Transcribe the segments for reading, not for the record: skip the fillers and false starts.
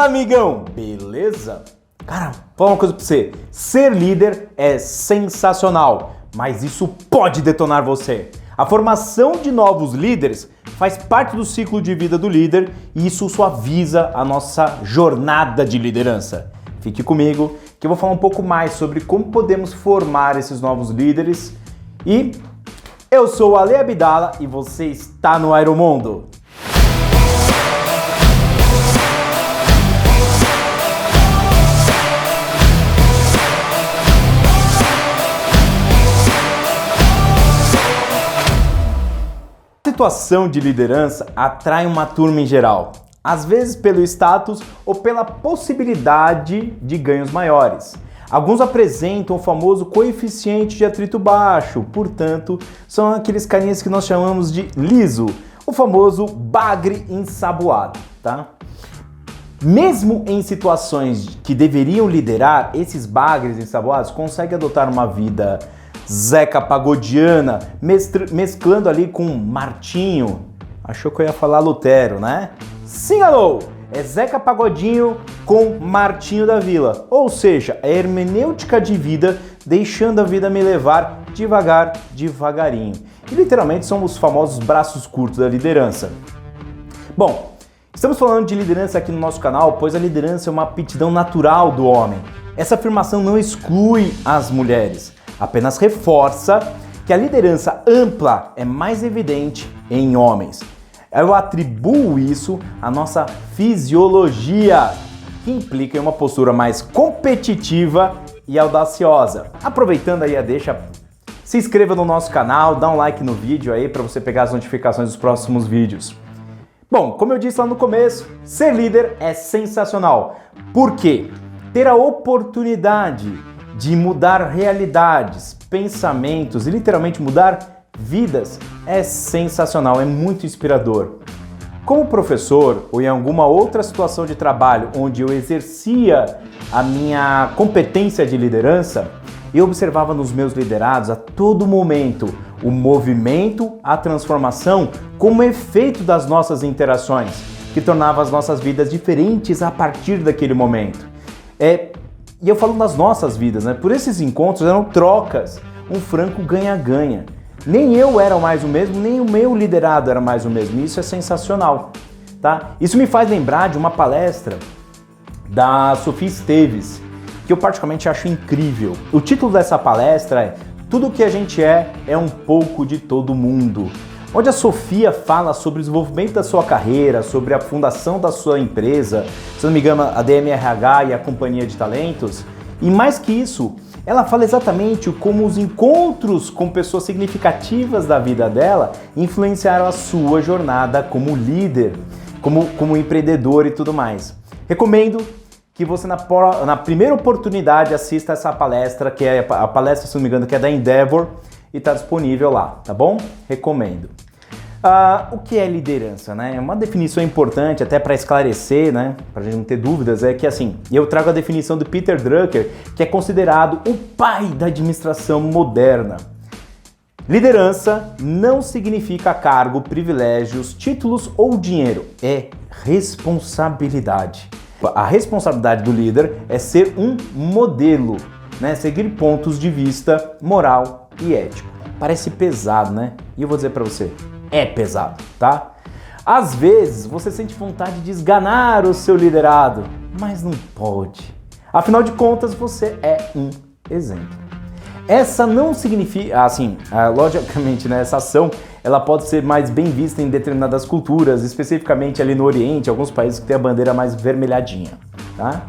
Fala, amigão! Beleza? Cara, vou falar uma coisa pra você. Ser líder é sensacional, mas isso pode detonar você. A formação de novos líderes faz parte do ciclo de vida do líder e isso suaviza a nossa jornada de liderança. Fique comigo que eu vou falar um pouco mais sobre como podemos formar esses novos líderes. E eu sou o Ale Abdala e você está no Aeromundo. A situação de liderança atrai uma turma em geral, às vezes pelo status ou pela possibilidade de ganhos maiores. Alguns apresentam o famoso coeficiente de atrito baixo, portanto, são aqueles carinhas que nós chamamos de liso, o famoso bagre ensaboado, tá? Mesmo em situações que deveriam liderar, esses bagres ensaboados conseguem adotar uma vida Zeca Pagodiana, mesclando ali com Martinho. Achou que eu ia falar Lutero, né? Sim, alô! É Zeca Pagodinho com Martinho da Vila. Ou seja, é hermenêutica de vida, deixando a vida me levar devagar, devagarinho. E literalmente são os famosos braços curtos da liderança. Bom, estamos falando de liderança aqui no nosso canal, pois a liderança é uma aptidão natural do homem. Essa afirmação não exclui as mulheres, apenas reforça que a liderança ampla é mais evidente em homens. Eu atribuo isso à nossa fisiologia, que implica em uma postura mais competitiva e audaciosa. Aproveitando aí a deixa, se inscreva no nosso canal, dá um like no vídeo aí para você pegar as notificações dos próximos vídeos. Bom, como eu disse lá no começo, ser líder é sensacional. Por quê? Ter a oportunidade de mudar realidades, pensamentos e literalmente mudar vidas é sensacional, é muito inspirador. Como professor ou em alguma outra situação de trabalho onde eu exercia a minha competência de liderança, eu observava nos meus liderados a todo momento o movimento, a transformação como efeito das nossas interações, que tornava as nossas vidas diferentes a partir daquele momento. E eu falo das nossas vidas, né? Por esses encontros eram trocas, um franco ganha-ganha. Nem eu era mais o mesmo, nem o meu liderado era mais o mesmo. E isso é sensacional, tá? Isso me faz lembrar de uma palestra da Sofia Esteves, que eu particularmente acho incrível. O título dessa palestra é Tudo que a gente é um pouco de todo mundo. Onde a Sofia fala sobre o desenvolvimento da sua carreira, sobre a fundação da sua empresa, se não me engano, a DMRH e a Companhia de Talentos. E mais que isso, ela fala exatamente como os encontros com pessoas significativas da vida dela influenciaram a sua jornada como líder, como empreendedor e tudo mais. Recomendo que você na primeira oportunidade assista essa palestra, que é a palestra, se não me engano, que é da Endeavor, e está disponível lá, tá bom? Recomendo. O que é liderança, né? Uma definição importante até para esclarecer, né? Para a gente não ter dúvidas, é que assim, eu trago a definição do Peter Drucker, que é considerado o pai da administração moderna. Liderança não significa cargo, privilégios, títulos ou dinheiro, é responsabilidade. A responsabilidade do líder é ser um modelo, né? Seguir pontos de vista moral e ético. Parece pesado, né? E eu vou dizer para você, é pesado, tá? Às vezes você sente vontade de esganar o seu liderado, mas não pode. Afinal de contas, você é um exemplo. Essa não significa, assim, logicamente, né, essa ação, ela pode ser mais bem vista em determinadas culturas, especificamente ali no Oriente, alguns países que têm a bandeira mais vermelhadinha, tá?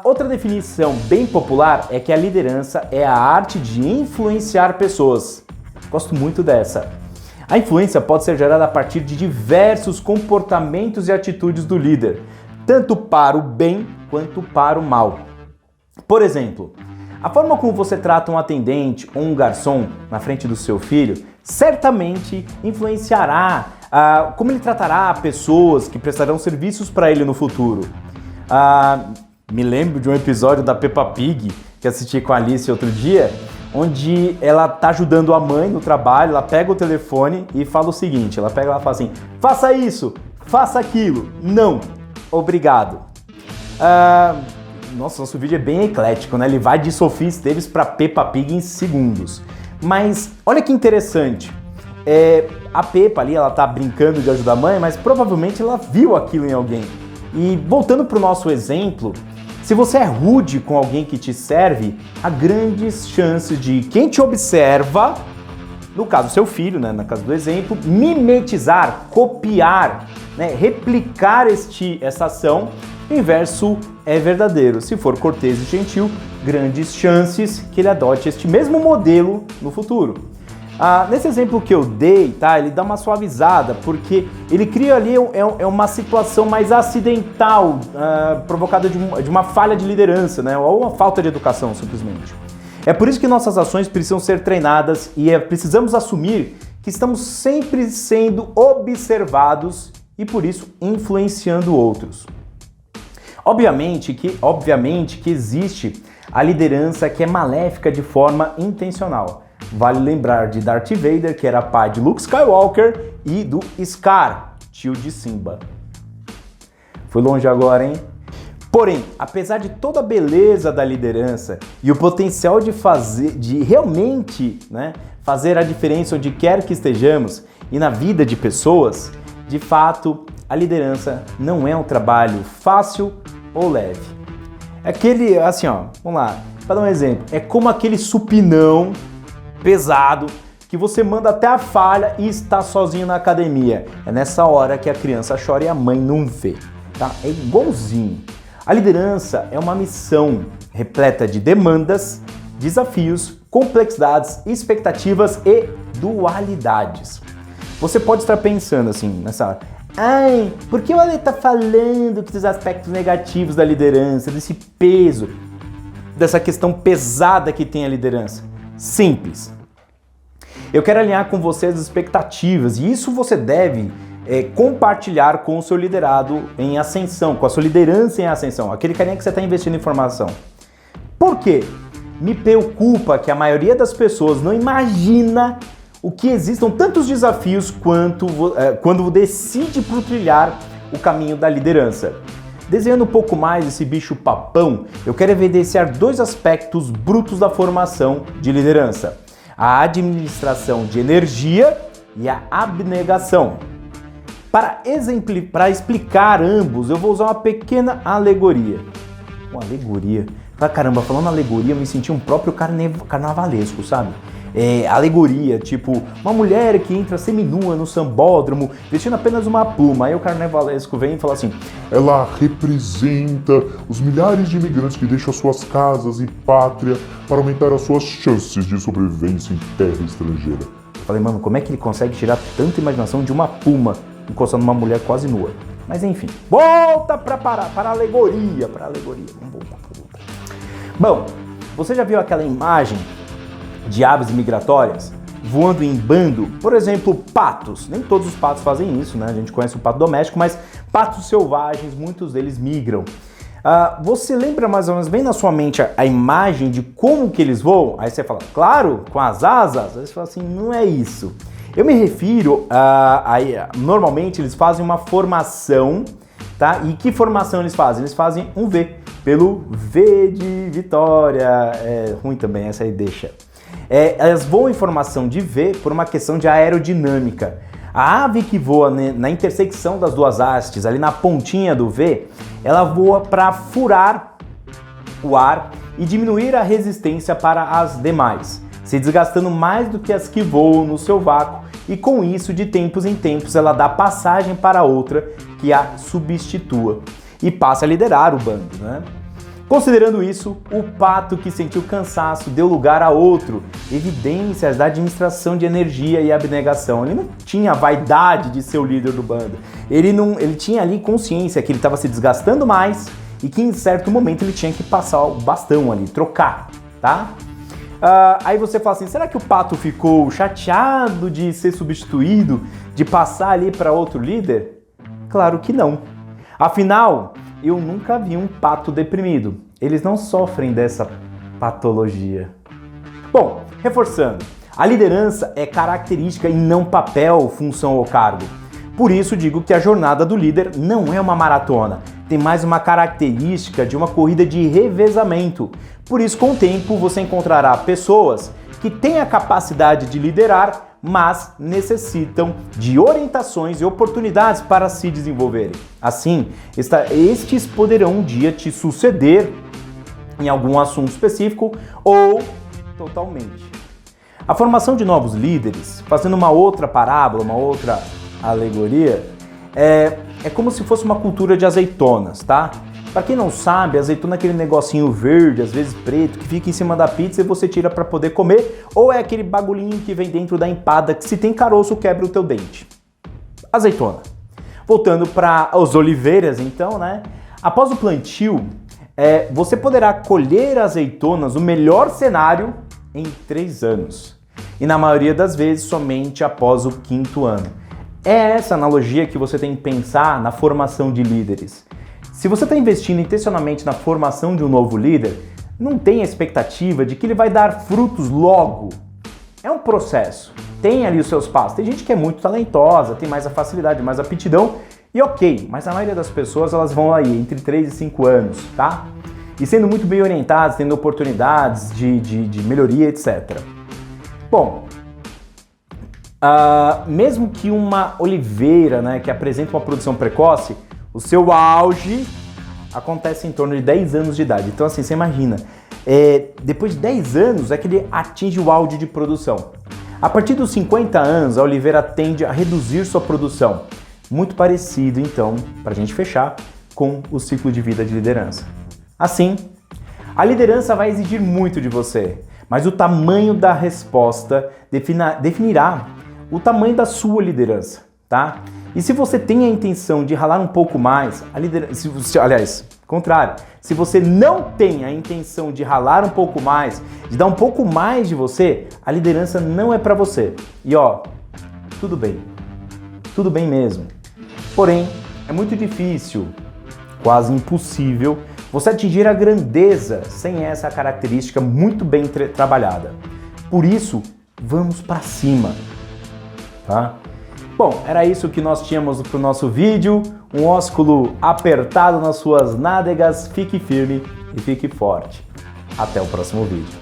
Outra definição bem popular é que a liderança é a arte de influenciar pessoas. Gosto muito dessa. A influência pode ser gerada a partir de diversos comportamentos e atitudes do líder, tanto para o bem quanto para o mal. Por exemplo, a forma como você trata um atendente ou um garçom na frente do seu filho certamente influenciará como ele tratará pessoas que prestarão serviços para ele no futuro. Me lembro de um episódio da Peppa Pig que assisti com a Alice outro dia, onde ela tá ajudando a mãe no trabalho, ela pega o telefone e fala o seguinte, ela fala assim, faça isso, faça aquilo, não, obrigado. Nossa, nosso vídeo é bem eclético, né? Ele vai de Sofia Esteves para Peppa Pig em segundos. Mas olha que interessante. A Peppa ali, ela tá brincando de ajudar a mãe, mas provavelmente ela viu aquilo em alguém. E voltando para o nosso exemplo, se você é rude com alguém que te serve, há grandes chances de quem te observa, no caso seu filho, né, no caso do exemplo, mimetizar, copiar, né, replicar essa ação. O inverso é verdadeiro. Se for cortês e gentil, grandes chances que ele adote este mesmo modelo no futuro. Nesse exemplo que eu dei, tá, ele dá uma suavizada, porque ele cria ali uma situação mais acidental, provocada de uma falha de liderança, né, ou uma falta de educação, simplesmente. É por isso que nossas ações precisam ser treinadas e precisamos assumir que estamos sempre sendo observados e, por isso, influenciando outros. Obviamente que existe a liderança que é maléfica de forma intencional. Vale lembrar de Darth Vader, que era pai de Luke Skywalker, e do Scar, tio de Simba. Fui longe agora, hein? Porém, apesar de toda a beleza da liderança e o potencial de realmente, né, fazer a diferença onde quer que estejamos e na vida de pessoas, de fato, a liderança não é um trabalho fácil ou leve. Aquele, assim, ó, vamos lá, para dar um exemplo, é como aquele supinão pesado que você manda até a falha e está sozinho na academia. É nessa hora que a criança chora e a mãe não vê, tá? É igualzinho. A liderança é uma missão repleta de demandas, desafios, complexidades, expectativas e dualidades. Você pode estar pensando assim, nessa hora, por que o Ale está falando que dos aspectos negativos da liderança, desse peso, dessa questão pesada que tem a liderança? Simples. Eu quero alinhar com você as expectativas e isso você deve compartilhar com o seu liderado em ascensão, com a sua liderança em ascensão, aquele carinha que você está investindo em formação. Por quê? Me preocupa que a maioria das pessoas não imagina o que existam tantos desafios quando decide por trilhar o caminho da liderança. Desenhando um pouco mais esse bicho papão, eu quero evidenciar dois aspectos brutos da formação de liderança: a administração de energia e a abnegação. Para explicar ambos, eu vou usar uma pequena alegoria. Uma alegoria? Caramba, falando alegoria, eu me senti um próprio carnavalesco, sabe? Alegoria, tipo, uma mulher que entra seminua no sambódromo, vestindo apenas uma pluma. Aí o carnavalesco vem e fala assim: ela representa os milhares de imigrantes que deixam suas casas e pátria para aumentar as suas chances de sobrevivência em terra estrangeira. Eu falei, mano, como é que ele consegue tirar tanta imaginação de uma pluma encostando numa mulher quase nua? Mas enfim, volta para a alegoria, vamos voltar. Bom, você já viu aquela imagem de aves migratórias voando em bando? Por exemplo, patos. Nem todos os patos fazem isso, né? A gente conhece o pato doméstico, mas patos selvagens, muitos deles migram. Você lembra mais ou menos bem na sua mente a imagem de como que eles voam? Aí você fala, claro, com as asas. Aí você fala assim, não é isso. Eu me refiro normalmente eles fazem uma formação, tá? E que formação eles fazem? Eles fazem um V, pelo V de Vitória. É ruim também, essa aí deixa. Elas voam em formação de V por uma questão de aerodinâmica. A ave que voa na intersecção das duas hastes, ali na pontinha do V, ela voa para furar o ar e diminuir a resistência para as demais, se desgastando mais do que as que voam no seu vácuo, e com isso, de tempos em tempos, ela dá passagem para outra que a substitua e passa a liderar o bando, né? Considerando isso, o pato que sentiu cansaço deu lugar a outro, evidências da administração de energia e abnegação. Ele não tinha a vaidade de ser o líder do bando. Ele tinha ali consciência que ele estava se desgastando mais e que em certo momento ele tinha que passar o bastão ali, trocar, tá? Aí você fala assim, será que o pato ficou chateado de ser substituído, de passar ali para outro líder? Claro que não. Afinal, eu nunca vi um pato deprimido. Eles não sofrem dessa patologia. Bom, reforçando, a liderança é característica e não papel, função ou cargo. Por isso digo que a jornada do líder não é uma maratona, tem mais uma característica de uma corrida de revezamento. Por isso, com o tempo, você encontrará pessoas que têm a capacidade de liderar, mas necessitam de orientações e oportunidades para se desenvolverem. Assim, estes poderão um dia te suceder em algum assunto específico ou totalmente. A formação de novos líderes, fazendo uma outra parábola, uma outra alegoria, é como se fosse uma cultura de azeitonas, tá? Para quem não sabe, azeitona é aquele negocinho verde, às vezes preto, que fica em cima da pizza e você tira para poder comer, ou é aquele bagulhinho que vem dentro da empada que se tem caroço quebra o teu dente. Azeitona. Voltando para as oliveiras, então, né? Após o plantio, você poderá colher azeitonas no melhor cenário em 3 anos. E na maioria das vezes, somente após o 5º ano. É essa analogia que você tem que pensar na formação de líderes. Se você está investindo intencionalmente na formação de um novo líder, não tenha expectativa de que ele vai dar frutos logo. É um processo, tem ali os seus passos. Tem gente que é muito talentosa, tem mais a facilidade, mais a aptidão, e ok, mas a maioria das pessoas elas vão aí entre 3 e 5 anos, tá? E sendo muito bem orientadas, tendo oportunidades de melhoria, etc. Bom, mesmo que uma oliveira, né, que apresenta uma produção precoce, o seu auge acontece em torno de 10 anos de idade. Então assim, você imagina, depois de 10 anos é que ele atinge o auge de produção. A partir dos 50 anos, a oliveira tende a reduzir sua produção. Muito parecido, então, para a gente fechar, com o ciclo de vida de liderança. Assim, a liderança vai exigir muito de você, mas o tamanho da resposta definirá o tamanho da sua liderança, tá? E se você tem a intenção de ralar um pouco mais, contrário, se você não tem a intenção de ralar um pouco mais, de dar um pouco mais de você, a liderança não é para você. E ó, tudo bem mesmo. Porém, é muito difícil, quase impossível, você atingir a grandeza sem essa característica muito bem trabalhada. Por isso, vamos para cima, tá? Bom, era isso que nós tínhamos para o nosso vídeo. Um ósculo apertado nas suas nádegas. Fique firme e fique forte. Até o próximo vídeo.